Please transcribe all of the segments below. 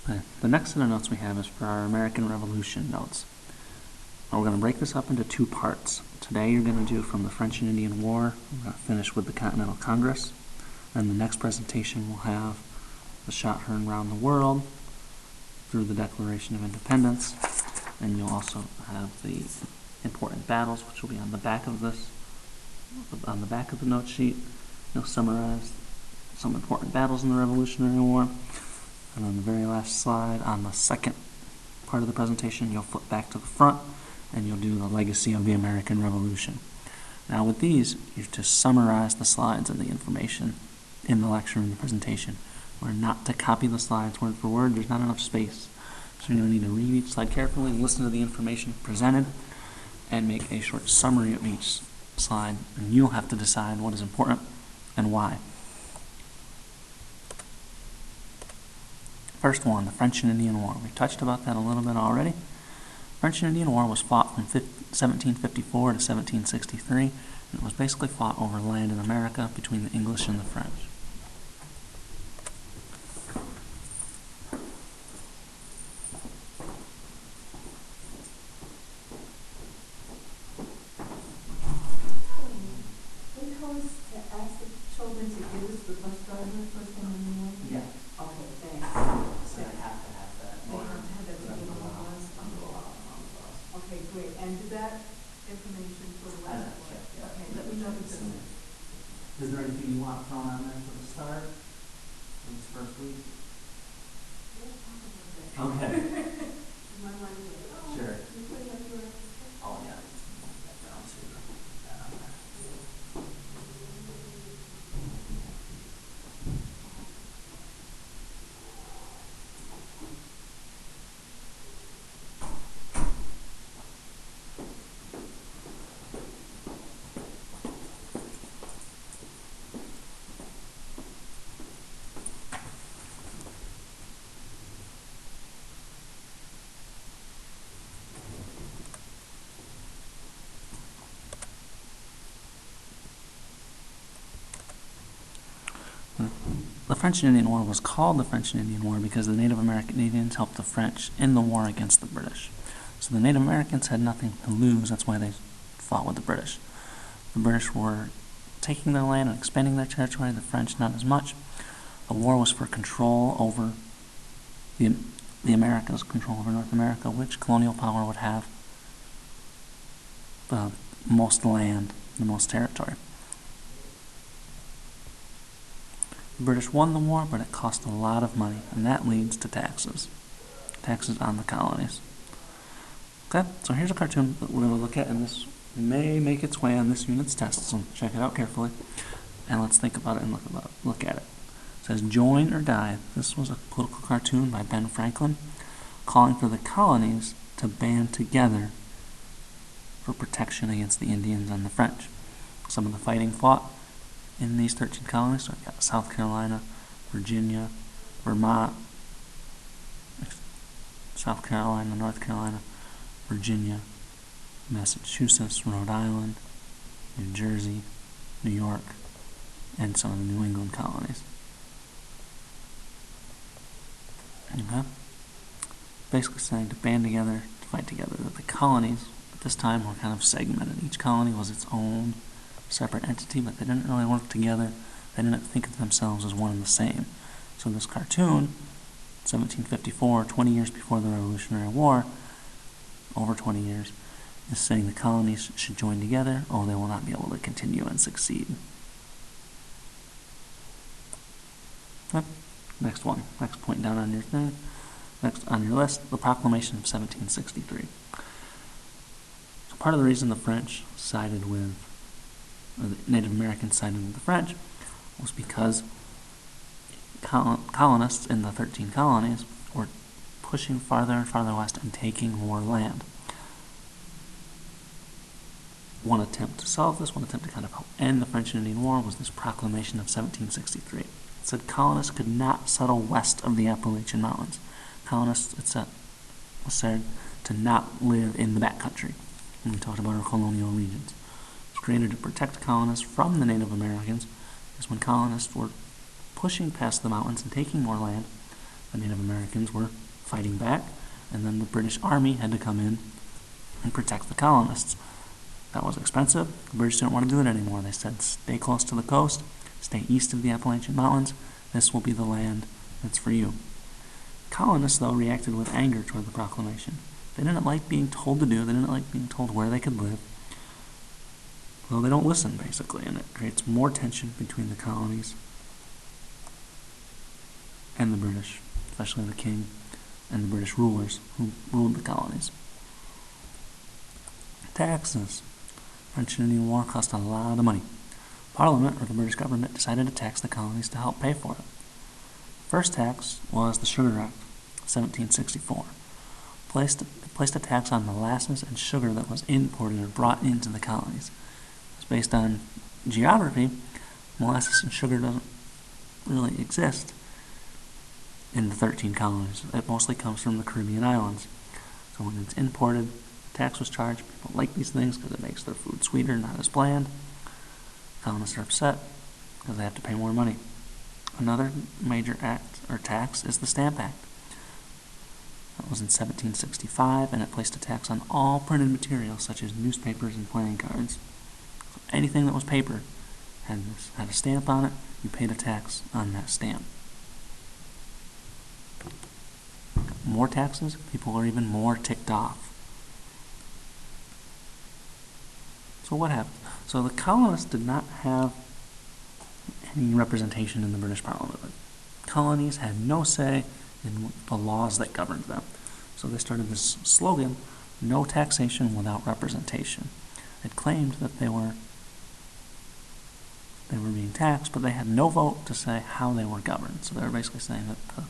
Okay. The next set of notes we have is for our American Revolution notes. We're going to break this up into two parts. Today you're going to do from the French and Indian War. We're going to finish with the Continental Congress. And the next presentation will have the shot heard around the world through the Declaration of Independence. And you'll also have the important battles, which will be on the back of this, on the back of the note sheet. You'll summarize some important battles in the Revolutionary War. And on the very last slide, on the second part of the presentation, you'll flip back to the front and you'll do the legacy of the American Revolution. Now with these, you just summarize the slides and the information in the lecture and the presentation. We're not to copy the slides word for word. There's not enough space. So you're going to need to read each slide carefully, listen to the information presented, and make a short summary of each slide. And you'll have to decide what is important and why. First one, the French and Indian War. We touched about that a little bit already. French and Indian War was fought from 1754 to 1763, and it was basically fought over land in America between the English and the French. Is there anything you want thrown on there for the start? For this first week? Okay. Sure. Oh, yeah. The French and Indian War was called the French and Indian War because the Native American Indians helped the French in the war against the British. So the Native Americans had nothing to lose. That's why they fought with the British. The British were taking their land and expanding their territory, the French not as much. The war was for control over the Americas, control over North America, which colonial power would have the most land, the most territory. The British won the war, but it cost a lot of money, and that leads to taxes. Taxes on the colonies. Okay, so here's a cartoon that we're going to look at, and this may make its way on this unit's test, so check it out carefully, and let's think about it and look at it. It says, "Join or die." This was a political cartoon by Ben Franklin, calling for the colonies to band together for protection against the Indians and the French. Some of the fighting fought in these 13 colonies, so we've got South Carolina, Virginia, Vermont, South Carolina, North Carolina, Virginia, Massachusetts, Rhode Island, New Jersey, New York, and some of the New England colonies. Okay? Basically saying to band together, to fight together. That the colonies at this time were kind of segmented. Each colony was its own separate entity, but they didn't really work together. They didn't think of themselves as one and the same. So this cartoon, 1754, 20 years before the Revolutionary War, over 20 years, is saying the colonies should join together or they will not be able to continue and succeed. Okay. Next one, next point down on your thing, next on your list, the Proclamation of 1763. So part of the reason the French sided with, or the Native Americans sided with the French, was because colonists in the 13 colonies were pushing farther and farther west and taking more land. One attempt to solve this, one attempt to kind of help end the French and Indian War was this Proclamation of 1763. It said colonists could not settle west of the Appalachian Mountains. Colonists, was said to not live in the backcountry. When we talked about our colonial regions. It was created to protect colonists from the Native Americans, because when colonists were pushing past the mountains and taking more land, The Native Americans were fighting back, and then the British Army had to come in and protect the colonists. That was expensive. The British didn't want to do it anymore. They said, stay close to the coast, stay east of the Appalachian Mountains. This will be the land that's for you. Colonists, though, reacted with anger toward the proclamation. They didn't like being told to do. They didn't like being told where they could live. Well, they don't listen, basically, and it creates more tension between the colonies and the British, especially the king and the British rulers who ruled the colonies. Taxes. French and Indian War cost a lot of money. Parliament, or the British government, decided to tax the colonies to help pay for it. First tax was the Sugar Act, 1764. Placed a tax on molasses and sugar that was imported or brought into the colonies. It's based on geography. Molasses and sugar doesn't really exist in the 13 colonies. It mostly comes from the Caribbean islands. So when it's imported, tax was charged. People like these things because it makes their food sweeter, not as bland. Colonists are upset because they have to pay more money. Another major act or tax is the Stamp Act. That was in 1765, and it placed a tax on all printed materials such as newspapers and playing cards. So anything that was paper had a stamp on it. You paid a tax on that stamp. More taxes, people are even more ticked off. So what happened? So the colonists did not have any representation in the British Parliament. The colonies had no say in the laws that governed them. So they started this slogan, no taxation without representation. It claimed that they were being taxed, but they had no vote to say how they were governed. So they were basically saying that the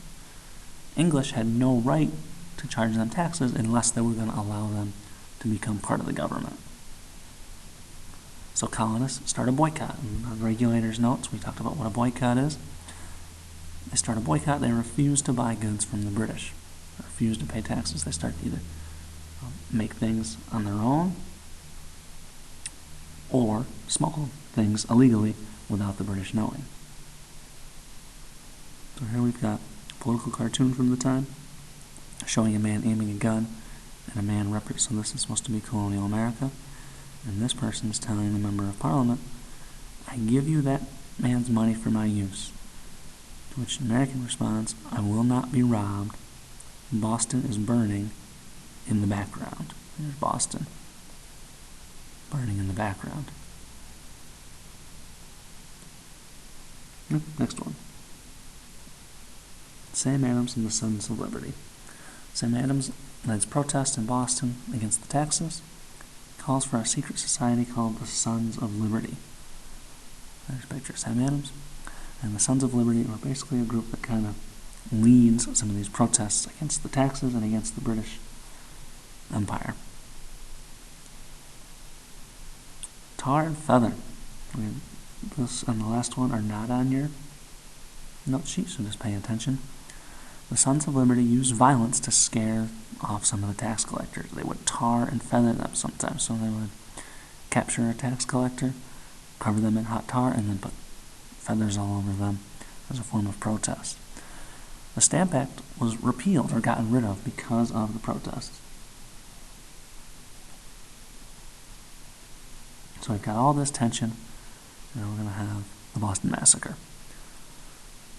English had no right to charge them taxes unless they were going to allow them to become part of the government. So colonists start a boycott. And on the regulator's notes, we talked about what a boycott is. They start a boycott. They refuse to buy goods from the British. They refuse to pay taxes. They start to either make things on their own or smuggle things illegally without the British knowing. So here we've got a political cartoon from the time showing a man aiming a gun and a man so this is supposed to be colonial America. And this person is telling the member of Parliament, I give you that man's money for my use. To which the American responds, I will not be robbed. Boston is burning in the background. There's Boston burning in the background. Next one. Sam Adams and the Sons of Liberty. Sam Adams leads protests in Boston against the taxes. Calls for a secret society called the Sons of Liberty. There's a picture of Sam Adams. And the Sons of Liberty are basically a group that kind of leads some of these protests against the taxes and against the British Empire. Tar and feather. This and the last one are not on your note sheet, so just pay attention. The Sons of Liberty used violence to scare off some of the tax collectors. They would tar and feather them sometimes. So they would capture a tax collector, cover them in hot tar, and then put feathers all over them as a form of protest. The Stamp Act was repealed or gotten rid of because of the protests. So we've got all this tension, and we're going to have the Boston Massacre.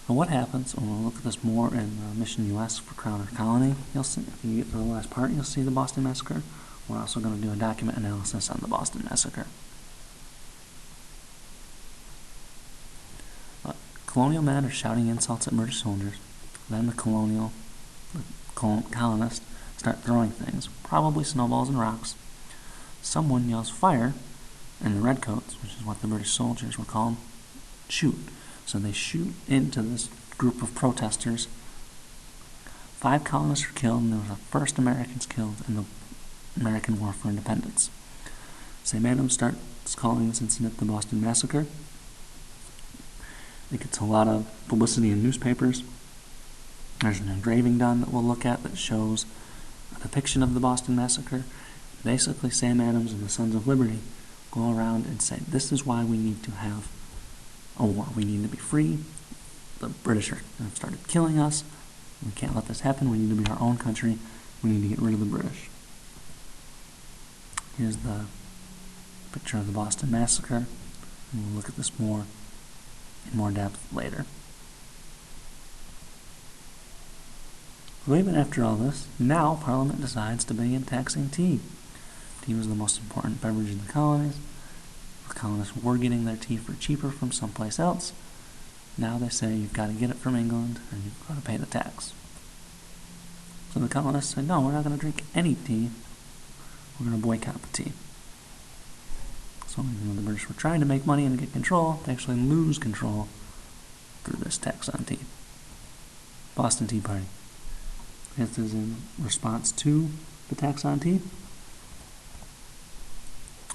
So what happens, and we'll look at this more in Mission US for Crown or Colony. You'll see, if you get to the last part, you'll see the Boston Massacre. We're also going to do a document analysis on the Boston Massacre. Colonial men are shouting insults at British soldiers. Then the colonists start throwing things, probably snowballs and rocks. Someone yells fire, and the redcoats, which is what the British soldiers were called, shoot. So they shoot into this group of protesters. 5 colonists were killed, and they were the first Americans killed in the American War for Independence. Sam Adams starts calling this incident the Boston Massacre. It gets a lot of publicity in newspapers. There's an engraving done that we'll look at that shows a depiction of the Boston Massacre. Basically, Sam Adams and the Sons of Liberty go around and say, this is why we need to have a war. We need to be free. The British have started killing us. We can't let this happen. We need to be our own country. We need to get rid of the British. Here's the picture of the Boston Massacre. And we'll look at this in more depth later. Even after all this, now Parliament decides to begin taxing tea. Tea was the most important beverage in the colonies. The colonists were getting their tea for cheaper from someplace else. Now they say you've got to get it from England and you've got to pay the tax. So the colonists said, no, we're not going to drink any tea. We're going to boycott the tea. So the British were trying to make money and get control. They actually lose control through this tax on tea. Boston Tea Party. This is in response to the tax on tea.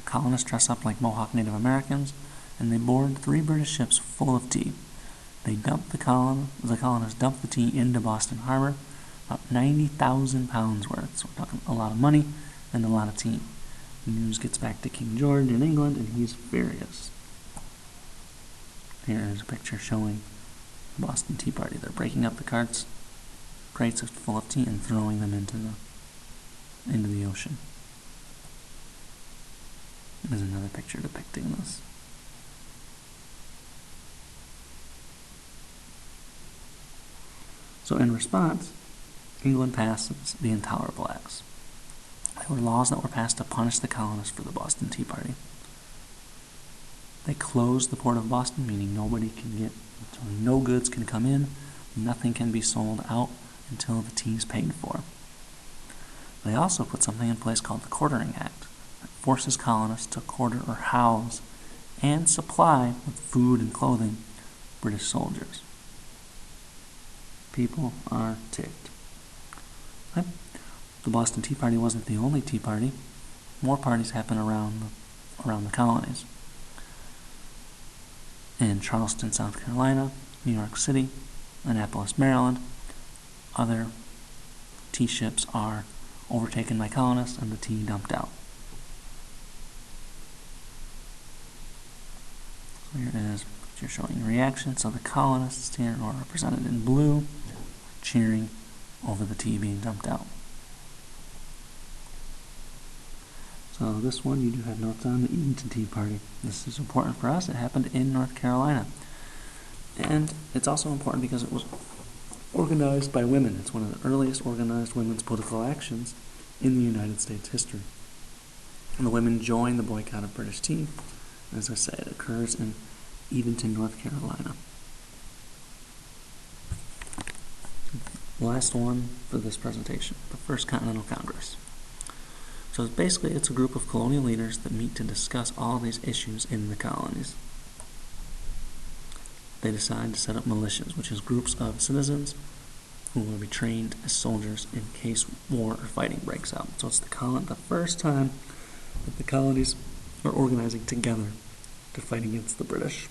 Colonists dress up like Mohawk Native Americans, and they board 3 British ships full of tea. They dump the colonists dump the tea into Boston Harbor, about 90,000 pounds worth. So we're talking a lot of money and a lot of tea. The news gets back to King George in England, and he's furious. Here is a picture showing the Boston Tea Party. They're breaking up the crates full of tea and throwing them into the ocean. There's another picture depicting this. So in response, England passes the Intolerable Acts. They were laws that were passed to punish the colonists for the Boston Tea Party. They closed the port of Boston, meaning no goods can come in, nothing can be sold out until the tea is paid for. They also put something in place called the Quartering Act that forces colonists to quarter or house and supply with food and clothing British soldiers. People are ticked. Okay. The Boston Tea Party wasn't the only tea party. More parties happen around the colonies. In Charleston, South Carolina, New York City, Annapolis, Maryland, other tea ships are overtaken by colonists and the tea dumped out. So here is you're showing reaction. So the colonists here are represented in blue, cheering over the tea being dumped out. So this one you do have notes on, the Edenton Tea Party. This is important for us. It happened in North Carolina. And it's also important because it was organized by women. It's one of the earliest organized women's political actions in the United States history. And the women joined the boycott of British tea. As I said, it occurs in Edenton, North Carolina. Last one for this presentation, the First Continental Congress. So it's a group of colonial leaders that meet to discuss all these issues in the colonies. They decide to set up militias, which is groups of citizens who will be trained as soldiers in case war or fighting breaks out. So it's the first time that the colonies are organizing together to fight against the British.